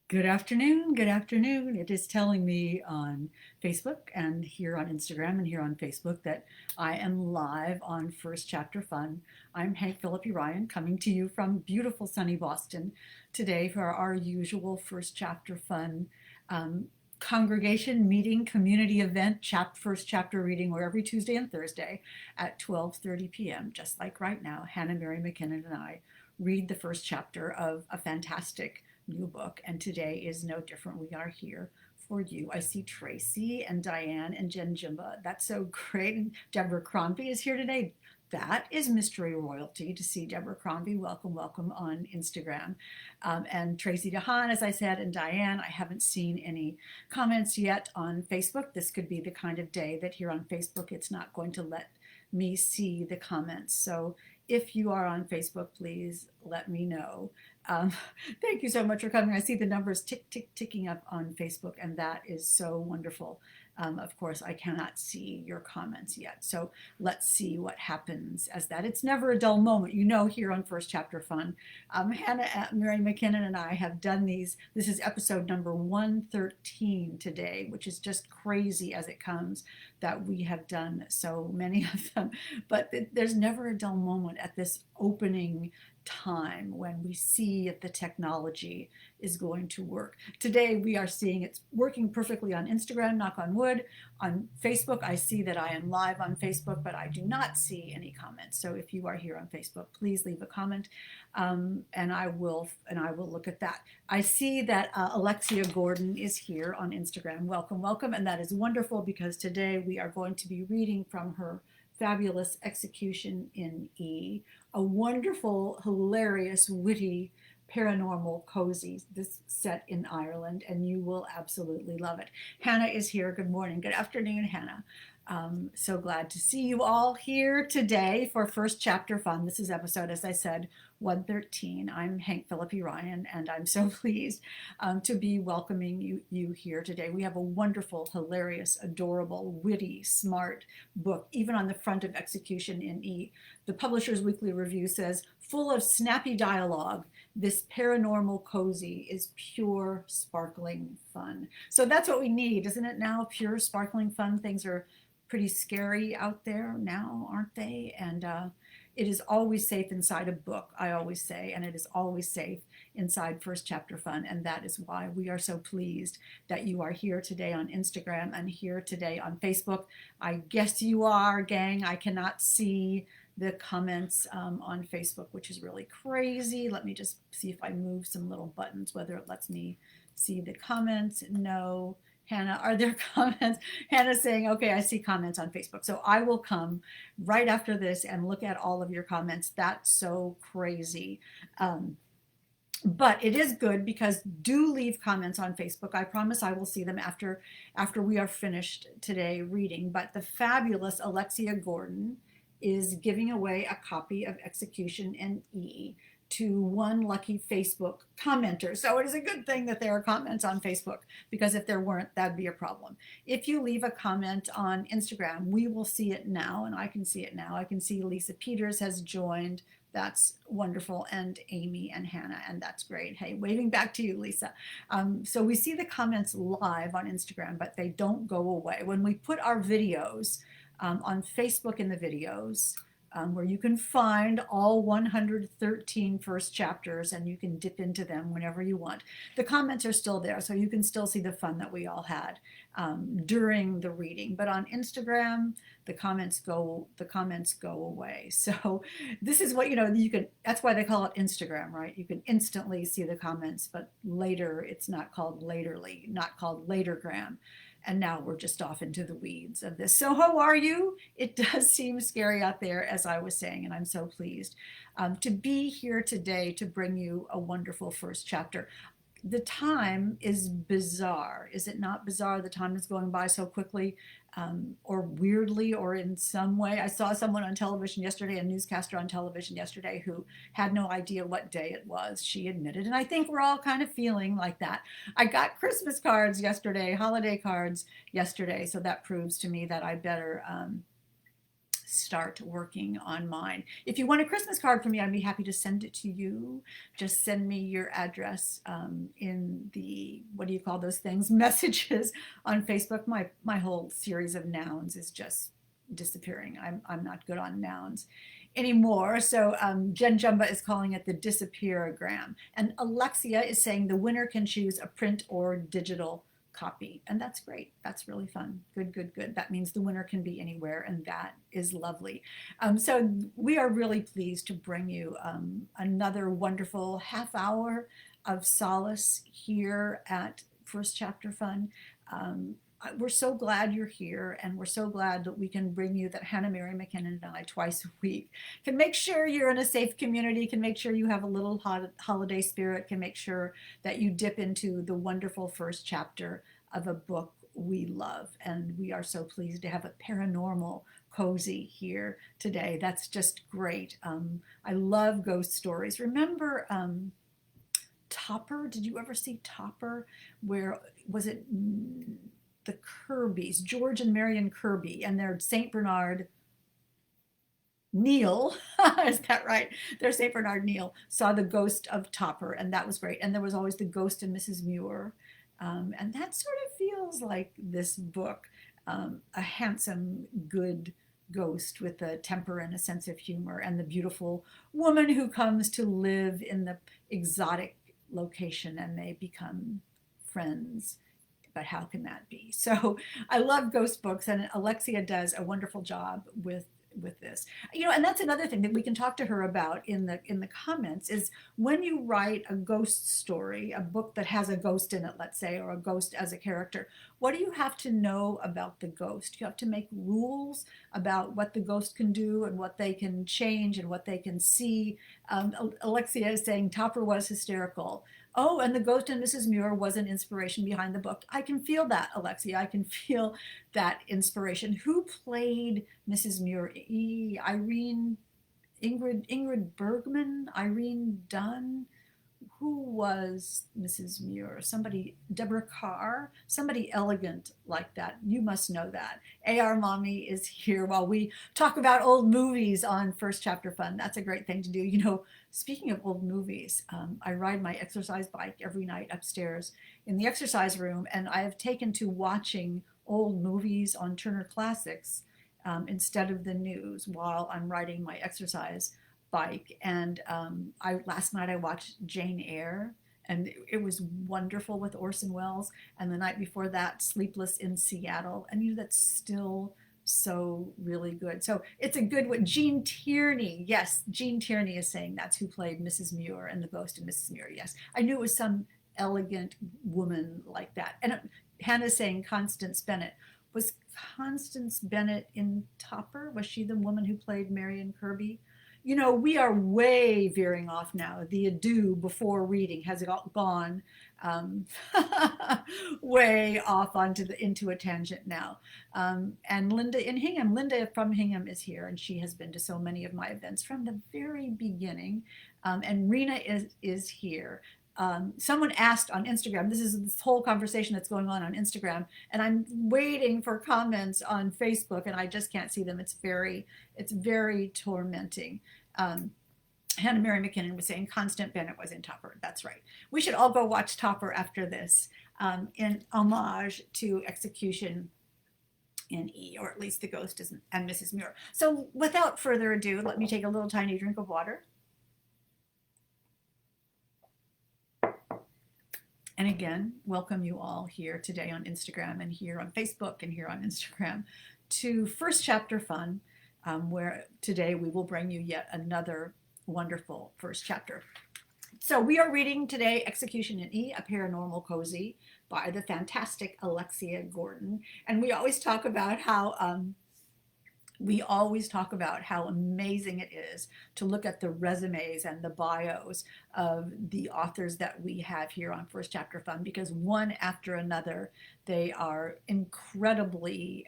Good afternoon. Good afternoon. It is telling me on Facebook and here on Instagram and here on Facebook that I am live on First Chapter Fun. I'm Hank Philippi Ryan coming to you from beautiful sunny Boston today for our usual First Chapter Fun um, congregation meeting community event first chapter reading. We're every Tuesday and Thursday at 12:30 p.m. just like right now. Hannah Mary McKinnon and I read the first chapter of a fantastic new book, and today is no different. We are here for you. I see Tracy and Diane and Jen Jimba. That's so great. And Deborah Crombie is here today. That is mystery royalty to see Deborah Crombie. Welcome, welcome on Instagram. And Tracy DeHaan, as I said, and Diane. I haven't seen any comments yet on Facebook. This could be the kind of day that here on Facebook, it's not going to let me see the comments. So if you are on Facebook, please let me know. Um, Thank you so much for coming. I see the numbers ticking up on Facebook, and that is so wonderful. Of course, I cannot see your comments yet. So let's see what happens as that. It's never a dull moment, here on First Chapter Fun. Hannah Mary McKinnon and I have done these. This is episode number 113 today, which is just crazy as it comes that we have done so many of them. But there's never a dull moment at this opening time when we see if the technology is going to work. Today we are seeing it's working perfectly on Instagram, knock on wood. On Facebook, I see that I am live on Facebook, but I do not see any comments. So if you are here on Facebook, please leave a comment, and I will look at that. I see that Alexia Gordon is here on Instagram. Welcome, welcome, and that is wonderful because today we are going to be reading from her fabulous Execution in E, a wonderful, hilarious, witty, paranormal, cozy, this set in Ireland, and you will absolutely love it. Hannah is here. Good morning. Good afternoon, Hannah. So glad to see you all here today for First Chapter Fun. This is episode, as I said, 113. I'm Hank Philippi Ryan, and I'm so pleased to be welcoming you here today. We have a wonderful, hilarious, adorable, witty, smart book, even on the front of Execution in E. The Publisher's Weekly Review says, full of snappy dialogue, this paranormal cozy is pure, sparkling fun. So that's what we need, isn't it now? Pure, sparkling fun. Things are pretty scary out there now, aren't they? And it is always safe inside a book, I always say, and it is always safe inside First Chapter Fun. And that is why we are so pleased that you are here today on Instagram and here today on Facebook. I guess you are, gang. I cannot see the comments on Facebook, which is really crazy. Let me just see if I move some little buttons, whether it lets me see the comments. No. Hannah, are there comments? Hannah's saying, okay, I see comments on Facebook. So I will come right after this and look at all of your comments. That's so crazy. But it is good because do leave comments on Facebook. I promise I will see them after we are finished today reading. But the fabulous Alexia Gordon is giving away a copy of Execution in E to one lucky Facebook commenter. So it is a good thing that there are comments on Facebook, because if there weren't, that'd be a problem. If you leave a comment on Instagram, we will see it now, and I can see it now. I can see Lisa Peters has joined. That's wonderful. And Amy and Hannah, and that's great. Hey, waving back to you, Lisa. So we see the comments live on Instagram, but they don't go away. When we put our videos on Facebook in the videos, where you can find all 113 first chapters and you can dip into them whenever you want. The comments are still there, so you can still see the fun that we all had during the reading. But on Instagram, the comments go away. So this is what you can. That's why they call it Instagram, right? You can instantly see the comments, but later it's not called laterly, not called latergram. And now we're just off into the weeds of this. So how are you? It does seem scary out there, as I was saying, and I'm so pleased to be here today to bring you a wonderful first chapter. The time is bizarre. Is it not bizarre? The time is going by so quickly, or weirdly, or in some way. I saw someone on television yesterday, a newscaster on television yesterday, who had no idea what day it was, she admitted. And I think we're all kind of feeling like that. I got Christmas cards yesterday, holiday cards yesterday, so that proves to me that I better start working on mine. If you want a Christmas card from me, I'd be happy to send it to you. Just send me your address in the, what do you call those things, messages on Facebook. My whole series of nouns is just disappearing. I'm not good on nouns anymore. So Jen Jumba is calling it the disappearogram. And Alexia is saying the winner can choose a print or digital copy. And that's great. That's really fun. Good, good, good. That means the winner can be anywhere, and that is lovely. So we are really pleased to bring you another wonderful half hour of solace here at First Chapter Fun. We're so glad you're here, and we're so glad that we can bring you, that Hannah Mary McKinnon and I twice a week can make sure you're in a safe community, can make sure you have a little holiday spirit, can make sure that you dip into the wonderful first chapter of a book we love. And we are so pleased to have a paranormal cozy here today. That's just great. I love ghost stories. Remember Topper? Did you ever see Topper? Where was it? The Kirbys, George and Marion Kirby, and their St. Bernard Neil, is that right? Their St. Bernard Neil saw the ghost of Topper, and that was great. And there was always the ghost of Mrs. Muir. And that sort of feels like this book, a handsome, good ghost with a temper and a sense of humor, and the beautiful woman who comes to live in the exotic location, and they become friends. But how can that be? So I love ghost books, and Alexia does a wonderful job with this. And that's another thing that we can talk to her about in the comments, is when you write a ghost story, a book that has a ghost in it, let's say, or a ghost as a character, what do you have to know about the ghost? You have to make rules about what the ghost can do and what they can change and what they can see. Alexia is saying Topper was hysterical. Oh, and the ghost in Mrs. Muir was an inspiration behind the book. I can feel that, Alexia. I can feel that inspiration. Who played Mrs. Muir? Ingrid Bergman? Irene Dunn? Who was Mrs. Muir? Somebody, Deborah Carr? Somebody elegant like that. You must know that. A.R. Mommy is here while we talk about old movies on First Chapter Fun. That's a great thing to do. Speaking of old movies, I ride my exercise bike every night upstairs in the exercise room, and I have taken to watching old movies on Turner Classics instead of the news while I'm riding my exercise bike. And last night I watched Jane Eyre, and it was wonderful with Orson Welles. And the night before that, Sleepless in Seattle. And that's still so really good. So it's a good one. Jean Tierney. Yes, Jean Tierney is saying that's who played Mrs. Muir and the ghost of Mrs. Muir. Yes, I knew it was some elegant woman like that. And Hannah's saying Constance Bennett. Was Constance Bennett in Topper? Was she the woman who played Marion Kirby? We are way veering off now. The ado before reading has gone way off into a tangent now. And Linda from Hingham is here, and she has been to so many of my events from the very beginning. And Rena is here. Someone asked on Instagram, this whole conversation that's going on Instagram, and I'm waiting for comments on Facebook, and I just can't see them. It's very tormenting. Hannah Mary McKinnon was saying Constance Bennett was in Topper. That's right. We should all go watch Topper after this in homage to Execution in E, or at least the ghost and Mrs. Muir. So without further ado, let me take a little tiny drink of water. And again, welcome you all here today on Instagram, and here on Facebook, and here on Instagram to First Chapter Fun, where today we will bring you yet another wonderful first chapter. So we are reading today Execution in E, a paranormal cozy by the fantastic Alexia Gordon. And we always talk about how amazing it is to look at the resumes and the bios of the authors that we have here on First Chapter Fun, because one after another, they are incredibly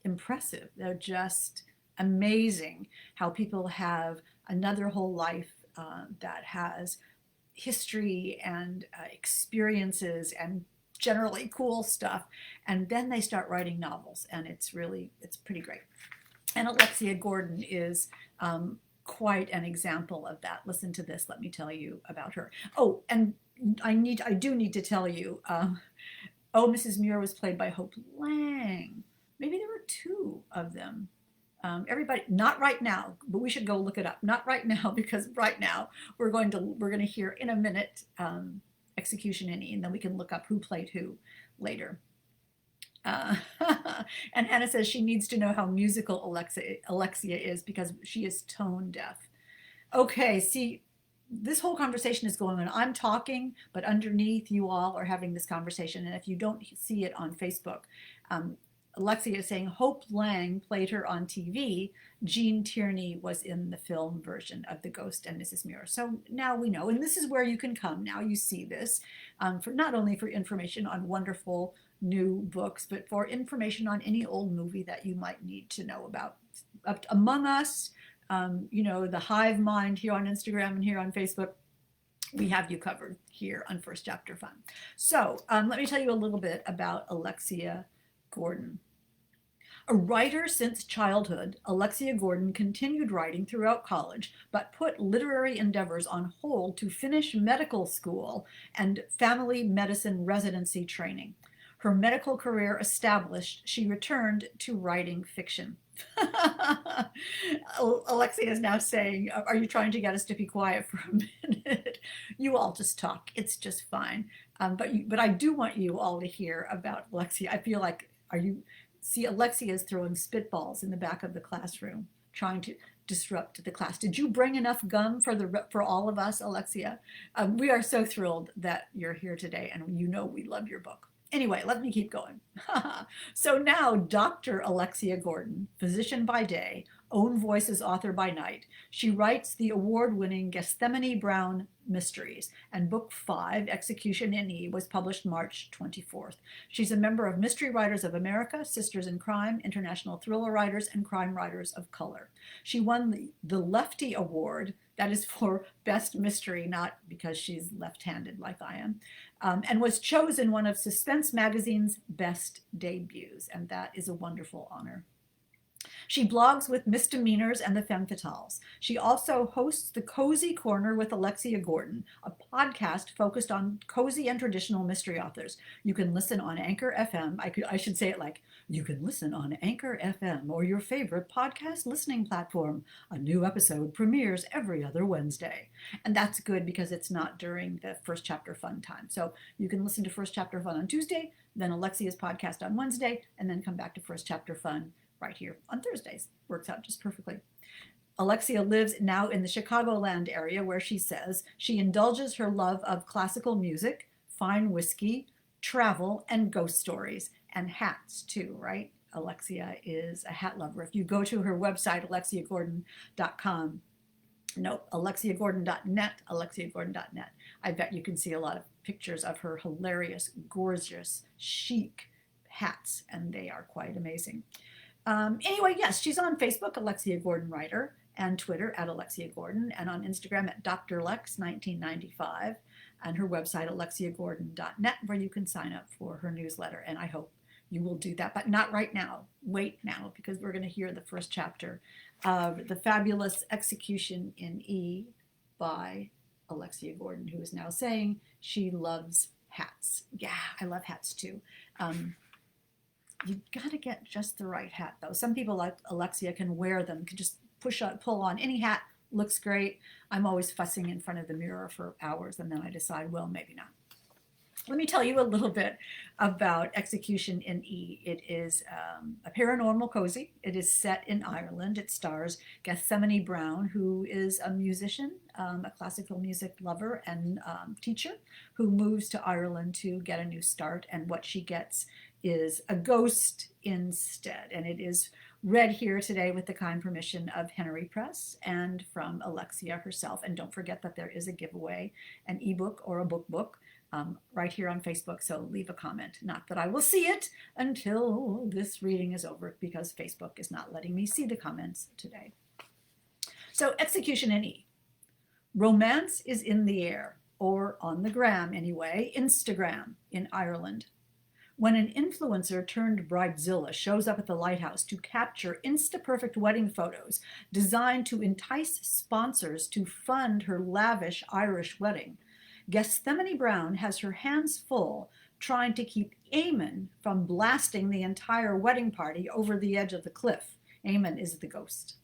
impressive. They're just amazing how people have another whole life that has history and experiences and generally cool stuff. And then they start writing novels, and it's pretty great. And Alexia Gordon is quite an example of that. Listen to this. Let me tell you about her. Oh, and I do need to tell you. Oh, Mrs. Muir was played by Hope Lang. Maybe there were two of them. Everybody, not right now, but we should go look it up. Not right now, because right now we're going to hear in a minute Execution in E, and then we can look up who played who later. And Hannah says she needs to know how musical Alexia is because she is tone deaf. Okay, see, this whole conversation is going on. I'm talking, but underneath you all are having this conversation. And if you don't see it on Facebook, Alexia is saying Hope Lang played her on TV. Jean Tierney was in the film version of The Ghost and Mrs. Muir. So now we know, and this is where you can come. Now you see this, for not only for information on wonderful new books, but for information on any old movie that you might need to know about. Among us, the hive mind here on Instagram and here on Facebook, we have you covered here on First Chapter Fun. So let me tell you a little bit about Alexia Gordon. A writer since childhood, Alexia Gordon continued writing throughout college, but put literary endeavors on hold to finish medical school and family medicine residency training. Her medical career established, she returned to writing fiction. Alexia is now saying, are you trying to get us to be quiet for a minute? You all just talk. It's just fine. But I do want you all to hear about Alexia. I feel like, see, Alexia is throwing spitballs in the back of the classroom, trying to disrupt the class. Did you bring enough gum for all of us, Alexia? We are so thrilled that you're here today, and we love your book. Anyway, let me keep going. So now Dr. Alexia Gordon, physician by day, own voice as author by night, she writes the award-winning Gethsemane Brown Mysteries, and Book 5, Execution in E, was published March 24th. She's a member of Mystery Writers of America, Sisters in Crime, International Thriller Writers, and Crime Writers of Color. She won the Lefty Award, that is for Best Mystery, not because she's left-handed like I am, and was chosen one of Suspense Magazine's best debuts, and that is a wonderful honor. She blogs with Misdemeanors and the Femme Fatales. She also hosts the Cozy Corner with Alexia Gordon, a podcast focused on cozy and traditional mystery authors. You can listen on Anchor FM. I should say it like, you can listen on Anchor FM or your favorite podcast listening platform. A new episode premieres every other Wednesday. And that's good because it's not during the First Chapter Fun time. So you can listen to First Chapter Fun on Tuesday, then Alexia's podcast on Wednesday, and then come back to First Chapter Fun right here on Thursdays. Works out just perfectly. Alexia lives now in the Chicagoland area, where she says she indulges her love of classical music, fine whiskey, travel, and ghost stories, and hats too, right? Alexia is a hat lover. If you go to her website, alexiagordon.com, no, alexiagordon.net, alexiagordon.net, I bet you can see a lot of pictures of her hilarious, gorgeous, chic hats, and they are quite amazing. Anyway, yes, she's on Facebook, Alexia Gordon Writer, and Twitter at Alexia Gordon, and on Instagram at drlex1995, and her website, alexiagordon.net, where you can sign up for her newsletter, and I hope you will do that, but not right now. Wait now, because we're going to hear the first chapter of the fabulous Execution in E by Alexia Gordon, who is now saying she loves hats. Yeah, I love hats too. You got to get just the right hat, though. Some people like Alexia can wear them, can just pull on any hat, looks great. I'm always fussing in front of the mirror for hours, and then I decide, well, maybe not. Let me tell you a little bit about Execution in E. It is a paranormal cozy. It is set in Ireland. It stars Gethsemane Brown, who is a musician, a classical music lover and teacher, who moves to Ireland to get a new start, and what she gets is a ghost instead. And it is read here today with the kind permission of Henry Press and from Alexia herself. And don't forget that there is a giveaway, an ebook or a book right here on Facebook. So leave a comment. Not that I will see it until this reading is over, because Facebook is not letting me see the comments today. So Execution in E. Romance is in the air, or on the gram anyway, Instagram in Ireland. When an influencer turned bridezilla shows up at the lighthouse to capture insta-perfect wedding photos designed to entice sponsors to fund her lavish Irish wedding, Gethsemane Brown has her hands full trying to keep Eamon from blasting the entire wedding party over the edge of the cliff. Eamon is the ghost.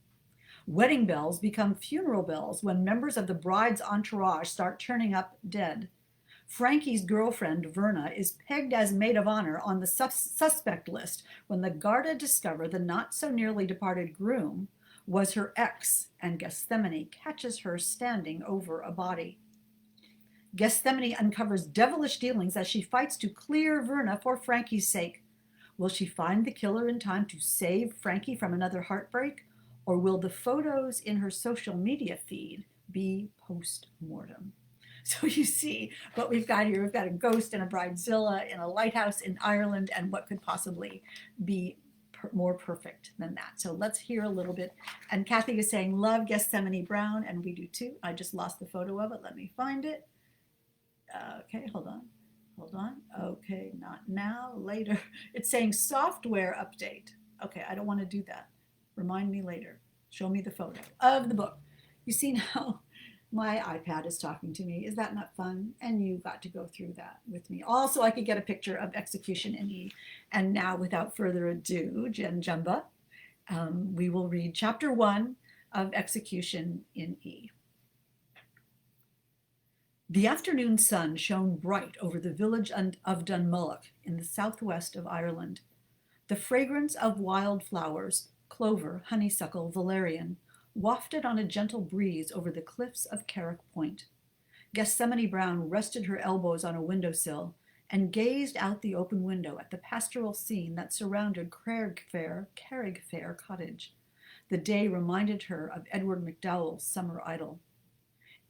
Wedding bells become funeral bells when members of the bride's entourage start turning up dead. Frankie's girlfriend, Verna, is pegged as maid of honor on the suspect list when the Garda discover the not-so-nearly departed groom was her ex, and Gethsemane catches her standing over a body. Gethsemane uncovers devilish dealings as she fights to clear Verna for Frankie's sake. Will she find the killer in time to save Frankie from another heartbreak, or will the photos in her social media feed be post-mortem? So you see what we've got here. We've got a ghost and a bridezilla in a lighthouse in Ireland, and what could possibly be more perfect than that? So let's hear a little bit. And Kathy is saying, love Gethsemane Brown, and we do too. I just lost the photo of it. Let me find it. Okay, hold on. Okay, not now, later. It's saying software update. Okay, I don't want to do that. Remind me later. Show me the photo of the book. You see now, my iPad is talking to me. Is that not fun? And you got to go through that with me. Also, I could get a picture of Execution in E. And now, without further ado, Jen Jumba, we will read chapter 1 of Execution in E. The afternoon sun shone bright over the village of Dunmulloch in the southwest of Ireland. The fragrance of wild flowers, clover, honeysuckle, valerian, wafted on a gentle breeze over the cliffs of Carrick Point. Gethsemane Brown rested her elbows on a windowsill and gazed out the open window at the pastoral scene that surrounded Carrickfair Cottage. The day reminded her of Edward MacDowell's summer idyll.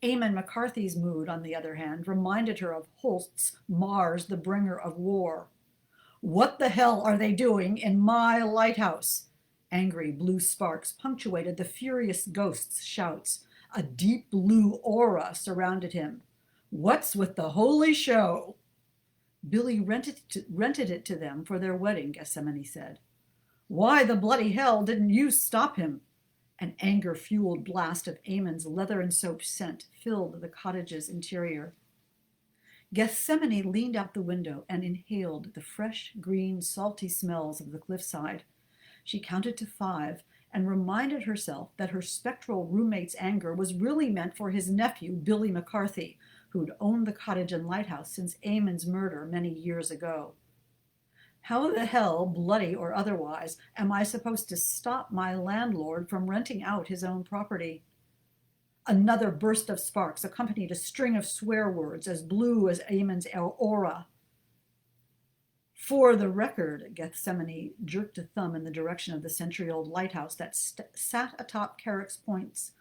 Eamon McCarthy's mood, on the other hand, reminded her of Holst's Mars, the bringer of war. What the hell are they doing in my lighthouse? Angry blue sparks punctuated the furious ghost's shouts. A deep blue aura surrounded him. What's with the holy show? Billy rented it to them for their wedding, Gethsemane said. Why the bloody hell didn't you stop him? An anger-fueled blast of Eamon's leather and soap scent filled the cottage's interior. Gethsemane leaned out the window and inhaled the fresh, green, salty smells of the cliffside. She counted to 5 and reminded herself that her spectral roommate's anger was really meant for his nephew, Billy McCarthy, who'd owned the cottage and lighthouse since Eamon's murder many years ago. How the hell, bloody or otherwise, am I supposed to stop my landlord from renting out his own property? Another burst of sparks accompanied a string of swear words as blue as Eamon's aura. For the record, Gethsemane jerked a thumb in the direction of the century-old lighthouse that sat atop Carrick's Point's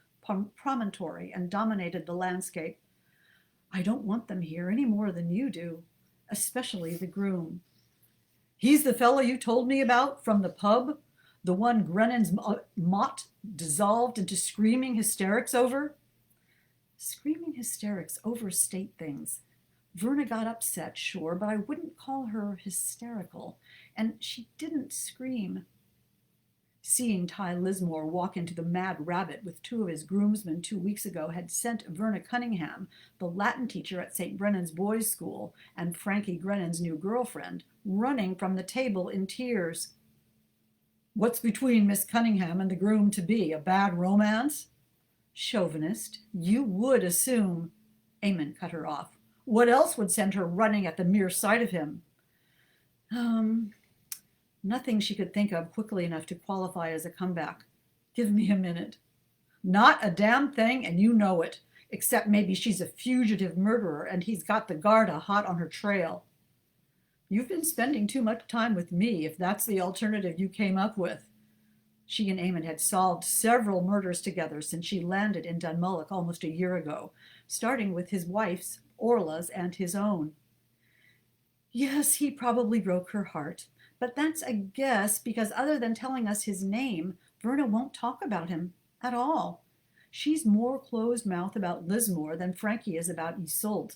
promontory and dominated the landscape. I don't want them here any more than you do, especially the groom. He's the fellow you told me about from the pub? The one Grennan's mott dissolved into screaming hysterics over? Screaming hysterics overstate things. Verna got upset, sure, but I wouldn't call her hysterical. And she didn't scream. Seeing Ty Lismore walk into the Mad Rabbit with 2 of his groomsmen 2 weeks ago had sent Verna Cunningham, the Latin teacher at St. Brennan's Boys' School, and Frankie Grennan's new girlfriend, running from the table in tears. What's between Miss Cunningham and the groom-to-be, a bad romance? Chauvinist, you would assume. Eamon cut her off. What else would send her running at the mere sight of him? Nothing she could think of quickly enough to qualify as a comeback. Give me a minute. Not a damn thing, and you know it, except maybe she's a fugitive murderer and he's got the Garda hot on her trail. You've been spending too much time with me, if that's the alternative you came up with. She and Eamon had solved several murders together since she landed in Dunmulloch almost a year ago, starting with his wife's, Orla's, and his own. Yes, he probably broke her heart. But that's a guess because other than telling us his name, Verna won't talk about him at all. She's more closed-mouthed about Lismore than Frankie is about Isolde.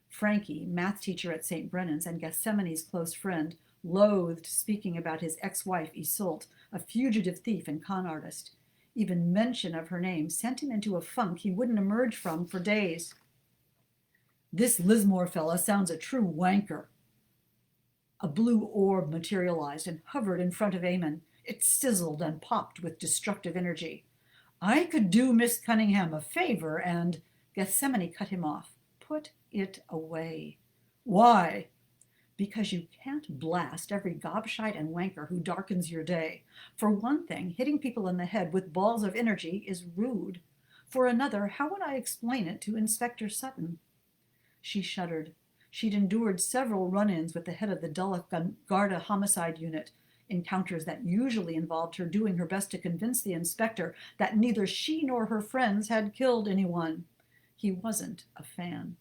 Frankie, math teacher at St. Brennan's and Gethsemane's close friend, loathed speaking about his ex-wife Isolde, a fugitive thief and con artist. Even mention of her name sent him into a funk he wouldn't emerge from for days. This Lismore fella sounds a true wanker. A blue orb materialized and hovered in front of Eamon. It sizzled and popped with destructive energy. I could do Miss Cunningham a favor and... Gethsemane cut him off. Put it away. Why? Because you can't blast every gobshite and wanker who darkens your day. For one thing, hitting people in the head with balls of energy is rude. For another, how would I explain it to Inspector Sutton? She shuddered. She'd endured several run-ins with the head of the Dulles Garda homicide unit, encounters that usually involved her doing her best to convince the inspector that neither she nor her friends had killed anyone. He wasn't a fan.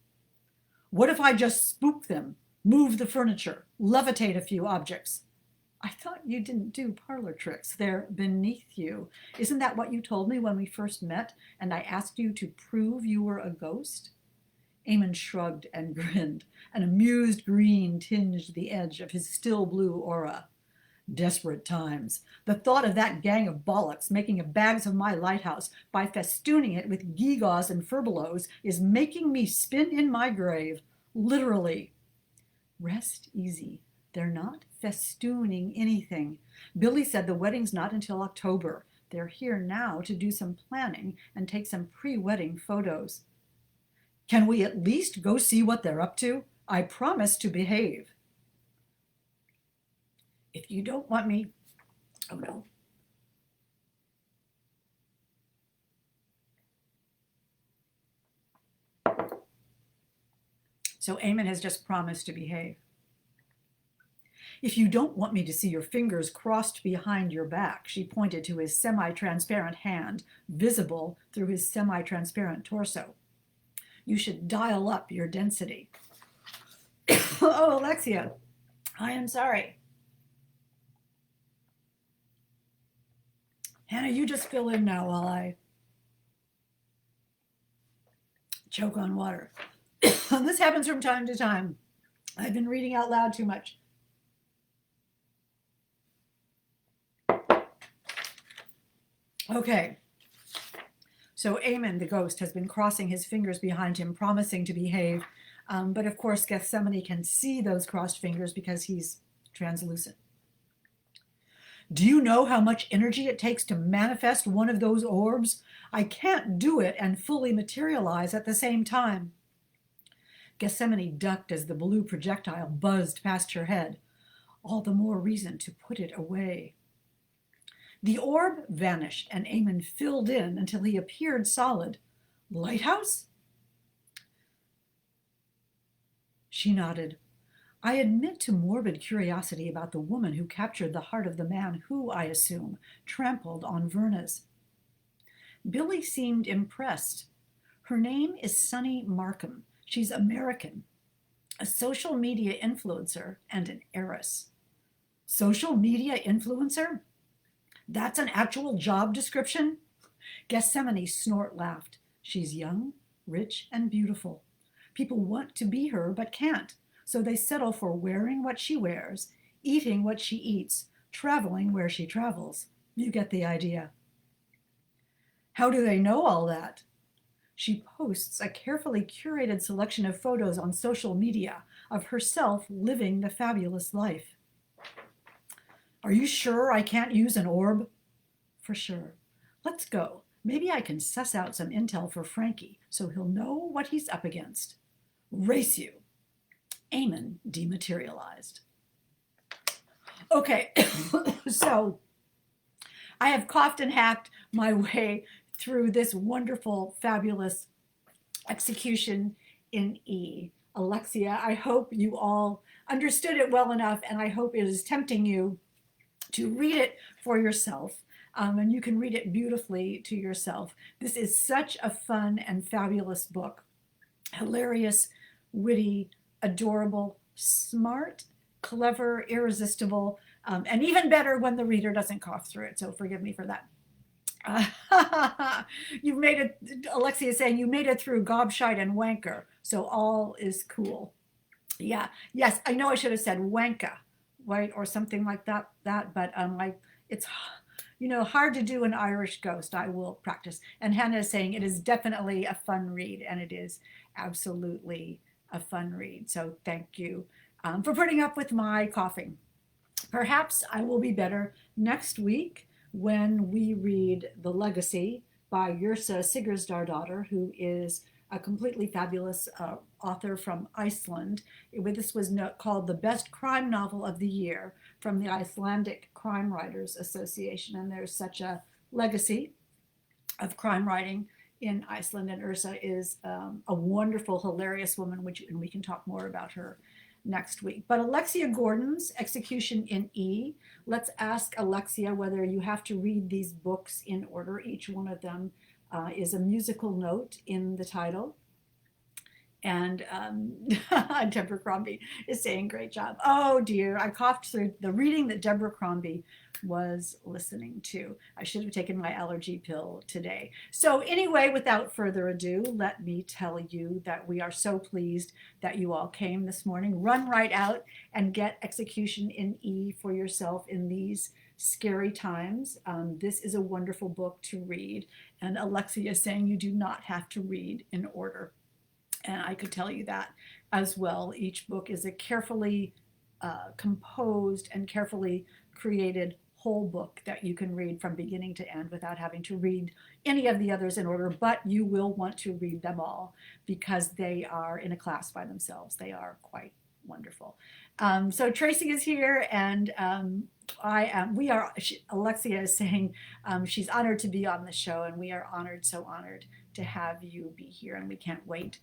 What if I just spook them, move the furniture, levitate a few objects? I thought you didn't do parlor tricks. They're beneath you. Isn't that what you told me when we first met and I asked you to prove you were a ghost? Eamon shrugged and grinned. An amused green tinged the edge of his still blue aura. Desperate times. The thought of that gang of bollocks making bags of my lighthouse by festooning it with gewgaws and furbelows is making me spin in my grave. Literally. Rest easy. They're not festooning anything. Billy said the wedding's not until October. They're here now to do some planning and take some pre-wedding photos. Can we at least go see what they're up to? I promise to behave. If you don't want me... Oh, no. So Eamon has just promised to behave. If you don't want me to see your fingers crossed behind your back, she pointed to his semi-transparent hand, visible through his semi-transparent torso. You should dial up your density. Oh, Alexia, I am sorry. Hannah, you just fill in now while I choke on water. This happens from time to time. I've been reading out loud too much. Okay. So Eamon, the ghost, has been crossing his fingers behind him, promising to behave. But of course, Gethsemane can see those crossed fingers because he's translucent. Do you know how much energy it takes to manifest one of those orbs? I can't do it and fully materialize at the same time. Gethsemane ducked as the blue projectile buzzed past her head. All the more reason to put it away. The orb vanished and Eamon filled in until he appeared solid. Lighthouse? She nodded. I admit to morbid curiosity about the woman who captured the heart of the man who, I assume, trampled on Verna's. Billy seemed impressed. Her name is Sunny Markham. She's American, a social media influencer and an heiress. Social media influencer? That's an actual job description? Gethsemane snort laughed. She's young, rich, and beautiful. People want to be her but can't. So they settle for wearing what she wears, eating what she eats, traveling where she travels. You get the idea. How do they know all that? She posts a carefully curated selection of photos on social media of herself living the fabulous life. Are you sure I can't use an orb? For sure. Let's go. Maybe I can suss out some intel for Frankie so he'll know what he's up against. Race you. Eamon dematerialized. Okay, so I have coughed and hacked my way through this wonderful, fabulous execution in E. Alexia, I hope you all understood it well enough, and I hope it is tempting you to read it for yourself. And you can read it beautifully to yourself. This is such a fun and fabulous book. Hilarious, witty, adorable, smart, clever, irresistible, and even better when the reader doesn't cough through it. So forgive me for that. You've made it, Alexia is saying you made it through gobshite and wanker, so all is cool. Yeah, yes, I know I should have said wanka, right, or something like that, but like it's hard to do an Irish ghost. I will practice. And Hannah is saying it is definitely a fun read, and it is absolutely a fun read. So thank you for putting up with my coughing. Perhaps I will be better next week when we read The Legacy by Yrsa Sigurðardóttir, who is a completely fabulous author from Iceland. This was called the best crime novel of the year from the Icelandic Crime Writers Association. And there's such a legacy of crime writing in Iceland. And Yrsa is a wonderful, hilarious woman, and we can talk more about her next week. But Alexia Gordon's Execution in E. Let's ask Alexia whether you have to read these books in order. Each one of them is a musical note in the title. And Deborah Crombie is saying, great job. Oh dear, I coughed through the reading that Deborah Crombie was listening to. I should have taken my allergy pill today. So anyway, without further ado, let me tell you that we are so pleased that you all came this morning. Run right out and get Execution in E for yourself in these scary times. This is a wonderful book to read. And Alexia is saying you do not have to read in order. And I could tell you that as well. Each book is a carefully composed and carefully created whole book that you can read from beginning to end without having to read any of the others in order, but you will want to read them all because they are in a class by themselves. They are quite wonderful. So Tracy is here, and Alexia is saying she's honored to be on the show, and we are honored, so honored to have you be here, and we can't wait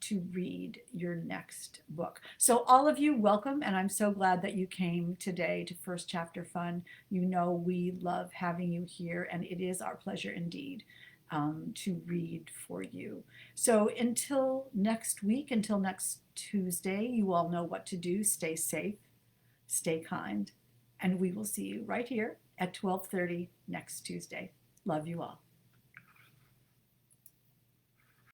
to read your next book. So all of you, welcome, and I'm so glad that you came today to First Chapter Fun. You know we love having you here, and it is our pleasure indeed to read for you. So until next week, until next Tuesday, you all know what to do. Stay safe, stay kind, and we will see you right here at 12:30 next Tuesday. Love you all.